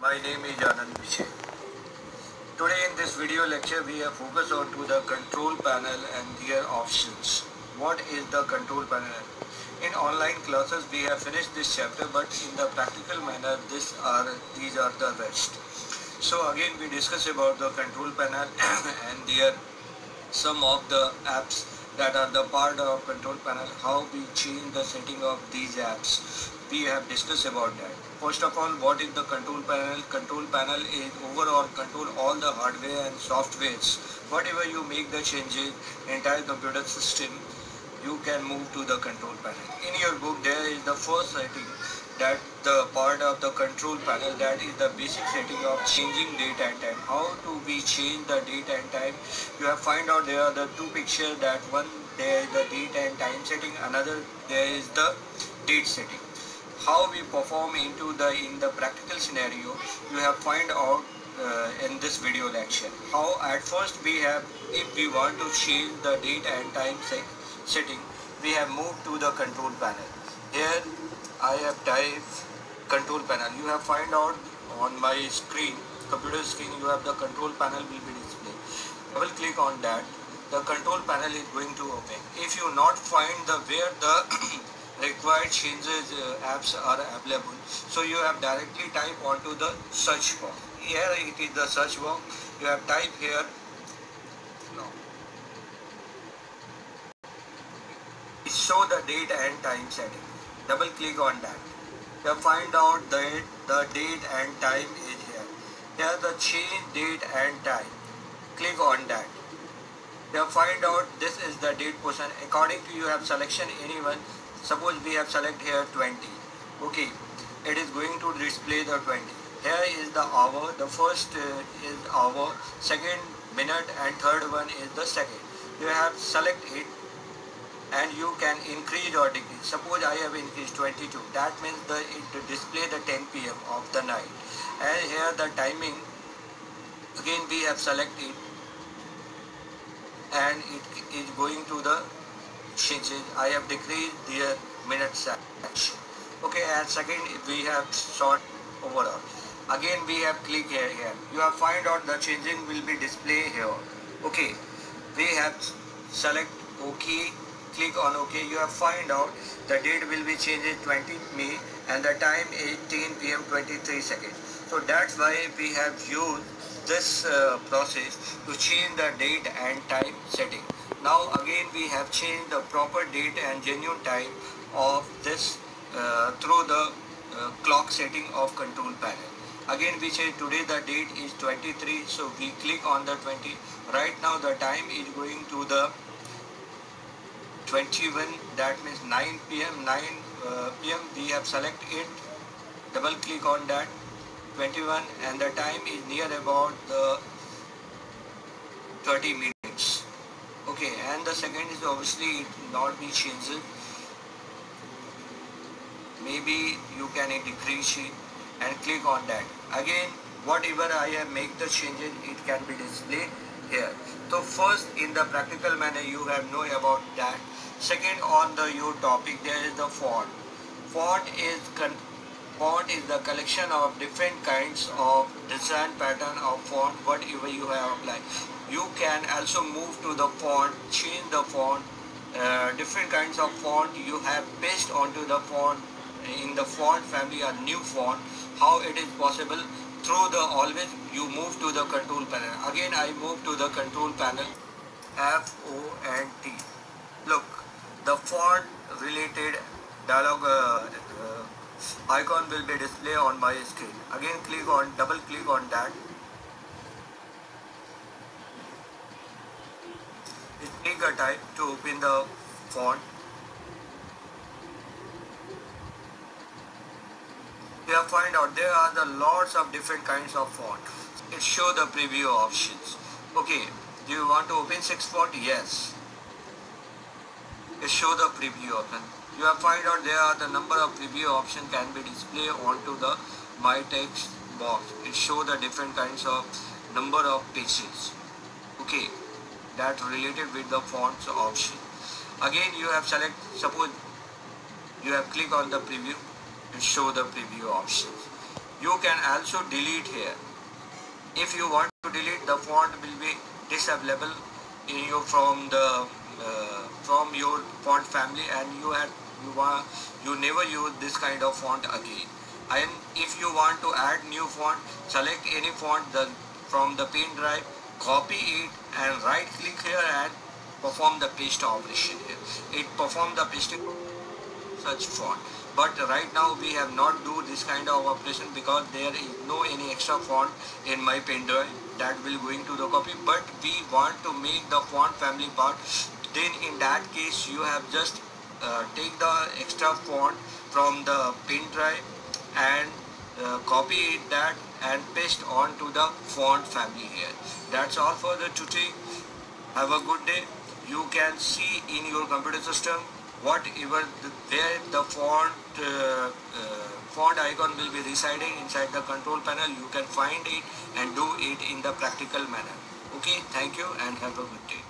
My name is Anand Vijay. Today in this video lecture we have focused on to the control panel and their options. What is the control panel? In online classes we have finished this chapter, but in the practical manner these are the rest. So again we discuss about the control panel and their some of the apps that are the part of control panel, how we change the setting of these apps. We have discussed about that. First of all, what is the control panel? Control panel is overall control all the hardware and softwares. Whatever you make the changes, entire computer system, you can move to the control panel. In your book there is the first setting, that the part of the control panel, that is the basic setting of changing date and time. How to we change the date and time? You have find out there are the two pictures, that one there is the date and time setting, another there is the date setting. How we perform in the practical scenario, you have find out in this video lecture. How at first we have, if we want to change the date and time setting, we have moved to the control panel. Here I have typed control panel. You have find out on my screen, computer screen, you have the control panel will be displayed. Double click on that. The control panel is going to open. If you not find the where the required changes apps are available, so you have directly type onto the search box. Here it is the search box. You have type here. No. Show the date and time setting. Double click on that. You find out that the date and time is here. Here the change date and time. Click on that. You find out this is the date portion. According to you have selection anyone. Suppose we have select here 20. Okay, it is going to display the 20. Here is the hour. The first is hour, second minute, and third one is the second. You have select it, and you can increase or decrease. Suppose I have increased 22. That means it display the 10 p.m. of the night. And here the timing. Again we have select it, and it is going to the changes. I have decreased the minute section. Okay, and second we have sort overall. Again we have click here. You have find out the changing will be display here. Okay, we have select OK. Click on OK. You have find out the date will be changed 20th May and the time is 10 p.m. 23 seconds. So that's why we have used this process to change the date and time setting. Now again we have changed the proper date and genuine time of this through the clock setting of control panel. Again we say today the date is 23, so we click on the 20. Right now the time is going to the 21, that means 9 p.m. 9 p.m. we have select it, double click on that 21, and the time is near about the 30 minutes. Okay, and the second is obviously it not be changed. Maybe you can decrease it and click on that. Again, whatever I have make the changes, it can be displayed here. So first in the practical manner you have know about that. Second on the your topic there is the font. Font is the collection of different kinds of design pattern of font whatever you have applied. You can also move to the font, change the font, different kinds of font you have based onto the font in the font family or new font. How it is possible? Through the always you move to the control panel. Again I move to the control panel, FONT. Look, the font related dialog icon will be displayed on my screen. Again double click on that. Take a time to open the font. You have find out there are the lots of different kinds of font. It show the preview options. Okay, do you want to open 6 font? Yes. It show the preview option. You have find out there are the number of preview option can be displayed onto the my text box. It show the different kinds of number of pages. Okay, that related with the fonts option. Again you have select, suppose you have click on the preview, it show the preview options. You can also delete here. If you want to delete, the font will be disavailable in your from your font family, and you never use this kind of font again. And if you want to add new font, select any font from the pen drive, copy it and right click here and perform the paste operation here. It perform the pasting such font. But right now we have not do this kind of operation because there is no any extra font in my pen drive that will going to the copy. But we want to make the font family part, then in that case you have just take the extra font from the pen drive and copy it that and paste on to the font family here. That's all for the today. Have a good day. You can see in your computer system whatever where the font icon will be residing inside the control panel. You can find it and do it in the practical manner. Okay, thank you and have a good day.